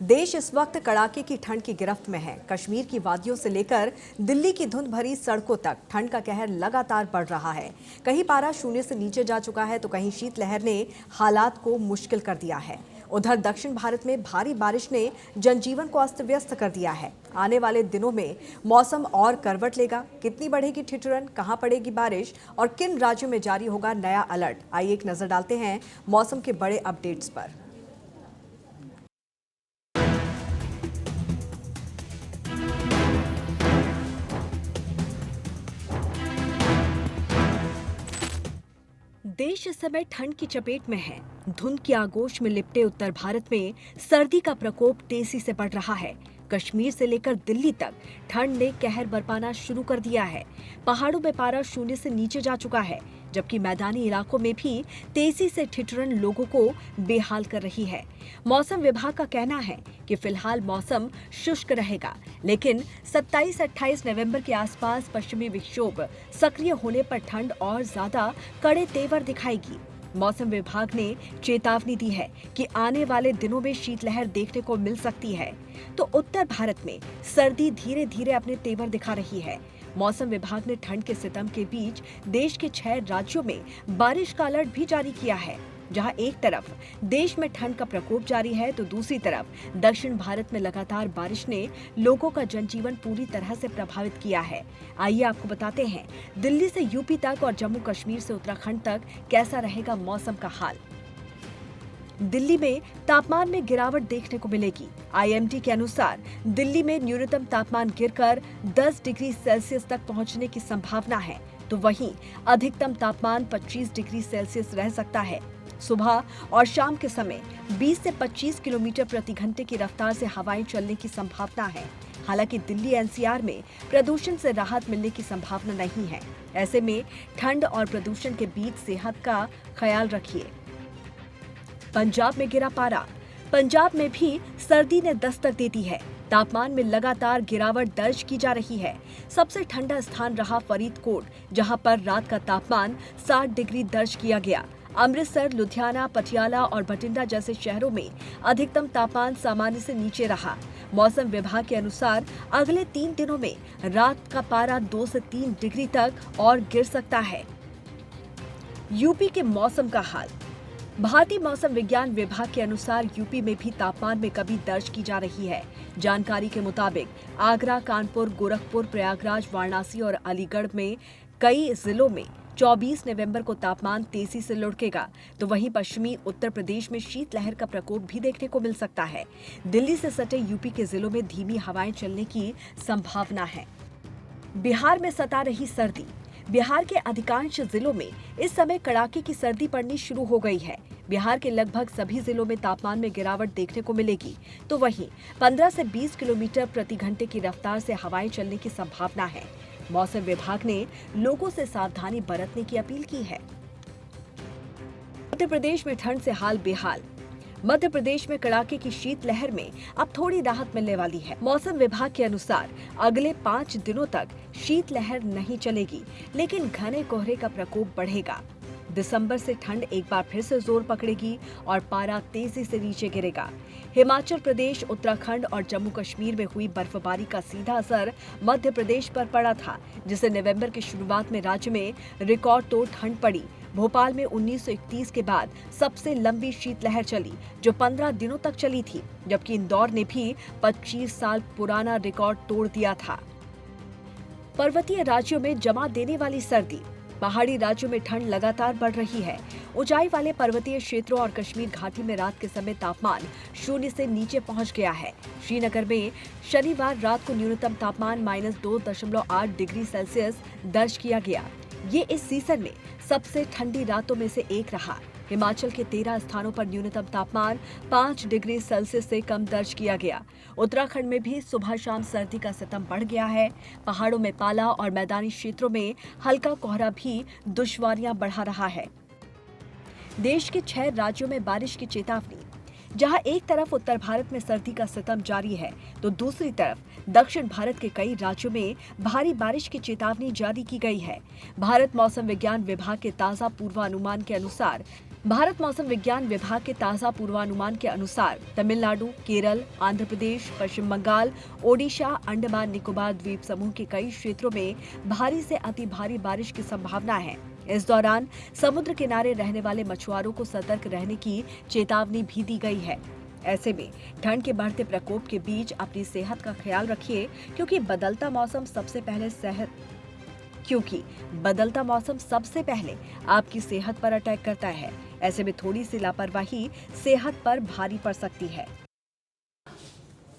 देश इस वक्त कड़ाके की ठंड की गिरफ्त में है। कश्मीर की वादियों से लेकर दिल्ली की धुंध भरी सड़कों तक ठंड का कहर लगातार बढ़ रहा है। कहीं पारा शून्य से नीचे जा चुका है तो कहीं शीतलहर ने हालात को मुश्किल कर दिया है। उधर दक्षिण भारत में भारी बारिश ने जनजीवन को अस्त व्यस्त कर दिया है। आने वाले दिनों में मौसम और करवट लेगा। कितनी बढ़ेगी ठिठुरन, कहां पड़ेगी बारिश और किन राज्यों में जारी होगा नया अलर्ट, आइए एक नजर डालते हैं मौसम के बड़े अपडेट्स पर। देश इस समय ठंड की चपेट में है। धुंध की आगोश में लिपटे उत्तर भारत में सर्दी का प्रकोप तेजी से बढ़ रहा है। कश्मीर से लेकर दिल्ली तक ठंड ने कहर बरपाना शुरू कर दिया है। पहाड़ों में पारा शून्य से नीचे जा चुका है, जबकि मैदानी इलाकों में भी तेजी से ठिठुरन लोगों को बेहाल कर रही है। मौसम विभाग का कहना है कि फिलहाल मौसम शुष्क रहेगा, लेकिन 27-28 नवंबर के आसपास पश्चिमी विक्षोभ सक्रिय होने पर ठंड और ज्यादा कड़े तेवर दिखाएगी। मौसम विभाग ने चेतावनी दी है कि आने वाले दिनों में शीतलहर देखने को मिल सकती है। तो उत्तर भारत में सर्दी धीरे धीरे अपने तेवर दिखा रही है। मौसम विभाग ने ठंड के सितम के बीच देश के 6 राज्यों में बारिश का अलर्ट भी जारी किया है। जहां एक तरफ देश में ठंड का प्रकोप जारी है तो दूसरी तरफ दक्षिण भारत में लगातार बारिश ने लोगों का जनजीवन पूरी तरह से प्रभावित किया है। आइए आपको बताते हैं दिल्ली से यूपी तक और जम्मू कश्मीर से उत्तराखंड तक कैसा रहेगा मौसम का हाल। दिल्ली में तापमान में गिरावट देखने को मिलेगी। आईएमडी के अनुसार दिल्ली में न्यूनतम तापमान गिरकर 10 डिग्री सेल्सियस तक पहुंचने की संभावना है, तो वहीं अधिकतम तापमान 25 डिग्री सेल्सियस रह सकता है। सुबह और शाम के समय 20 से 25 किलोमीटर प्रति घंटे की रफ्तार से हवाएं चलने की संभावना है। हालांकि दिल्ली एनसीआर में प्रदूषण से राहत मिलने की संभावना नहीं है। ऐसे में ठंड और प्रदूषण के बीच सेहत का ख्याल रखिए। पंजाब में गिरा पारा। पंजाब में भी सर्दी ने दस्तक दे दी है। तापमान में लगातार गिरावट दर्ज की जा रही है। सबसे ठंडा स्थान रहा फरीदकोट, जहां पर रात का तापमान 60 डिग्री दर्ज किया गया। अमृतसर, लुधियाना, पटियाला और बठिंडा जैसे शहरों में अधिकतम तापमान सामान्य से नीचे रहा। मौसम विभाग के अनुसार अगले 3 दिनों में रात का पारा 2 से 3 डिग्री तक और गिर सकता है। यूपी के मौसम का हाल। भारतीय मौसम विज्ञान विभाग के अनुसार यूपी में भी तापमान में कमी दर्ज की जा रही है। जानकारी के मुताबिक आगरा, कानपुर, गोरखपुर, प्रयागराज, वाराणसी और अलीगढ़ में कई जिलों में 24 नवंबर को तापमान तेजी से लुढ़केगा, तो वहीं पश्चिमी उत्तर प्रदेश में शीतलहर का प्रकोप भी देखने को मिल सकता है। दिल्ली से सटे यूपी के जिलों में धीमी हवाएं चलने की संभावना है। बिहार में सता रही सर्दी। बिहार के अधिकांश जिलों में इस समय कड़ाके की सर्दी पड़नी शुरू हो गई है। बिहार के लगभग सभी जिलों में तापमान में गिरावट देखने को मिलेगी, तो वहीं 15 से 20 किलोमीटर प्रति घंटे की रफ्तार से हवाएं चलने की संभावना है। मौसम विभाग ने लोगों से सावधानी बरतने की अपील की है। मध्य प्रदेश में ठंड से हाल बेहाल। मध्य प्रदेश में कड़ाके की शीतलहर में अब थोड़ी राहत मिलने वाली है। मौसम विभाग के अनुसार अगले 5 दिनों तक शीतलहर नहीं चलेगी, लेकिन घने कोहरे का प्रकोप बढ़ेगा। दिसंबर से ठंड एक बार फिर से जोर पकड़ेगी और पारा तेजी से नीचे गिरेगा। हिमाचल प्रदेश, उत्तराखंड और जम्मू कश्मीर में हुई बर्फबारी का सीधा असर मध्य प्रदेश पर पड़ा था, जिससे नवंबर की शुरुआत में राज्य में रिकॉर्ड तोड़ ठंड पड़ी। भोपाल में 1931 के बाद सबसे लंबी शीतलहर चली, जो 15 दिनों तक चली थी, जबकि इंदौर ने भी 25 साल पुराना रिकॉर्ड तोड़ दिया था। पर्वतीय राज्यों में जमा देने वाली सर्दी। पहाड़ी राज्यों में ठंड लगातार बढ़ रही है। ऊंचाई वाले पर्वतीय क्षेत्रों और कश्मीर घाटी में रात के समय तापमान शून्य से नीचे पहुंच गया है। श्रीनगर में शनिवार रात को न्यूनतम तापमान -2.8 डिग्री सेल्सियस दर्ज किया गया। ये इस सीजन में सबसे ठंडी रातों में से एक रहा। हिमाचल के 13 स्थानों पर न्यूनतम तापमान 5 डिग्री सेल्सियस से कम दर्ज किया गया। उत्तराखंड में भी सुबह शाम सर्दी का सितम बढ़ गया है। पहाड़ों में पाला और मैदानी क्षेत्रों में हल्का कोहरा भी दुश्वारियां बढ़ा रहा है। देश के 6 राज्यों में बारिश की चेतावनी। जहां एक तरफ उत्तर भारत में सर्दी का सितम जारी है, तो दूसरी तरफ दक्षिण भारत के कई राज्यों में भारी बारिश की चेतावनी जारी की गई है। भारत मौसम विज्ञान विभाग के ताजा पूर्वानुमान के अनुसार भारत मौसम विज्ञान विभाग के ताजा पूर्वानुमान के अनुसार तमिलनाडु, केरल, आंध्र प्रदेश, पश्चिम बंगाल, ओडिशा, अंडमान निकोबार द्वीप समूह के कई क्षेत्रों में भारी से अति भारी बारिश की संभावना है। इस दौरान समुद्र किनारे रहने वाले मछुआरों को सतर्क रहने की चेतावनी भी दी गई है। ऐसे में ठंड के बढ़ते प्रकोप के बीच अपनी सेहत का ख्याल रखिए, क्योंकि बदलता मौसम सबसे पहले आपकी सेहत पर अटैक करता है। ऐसे में थोड़ी सी लापरवाही सेहत पर भारी पड़ सकती है।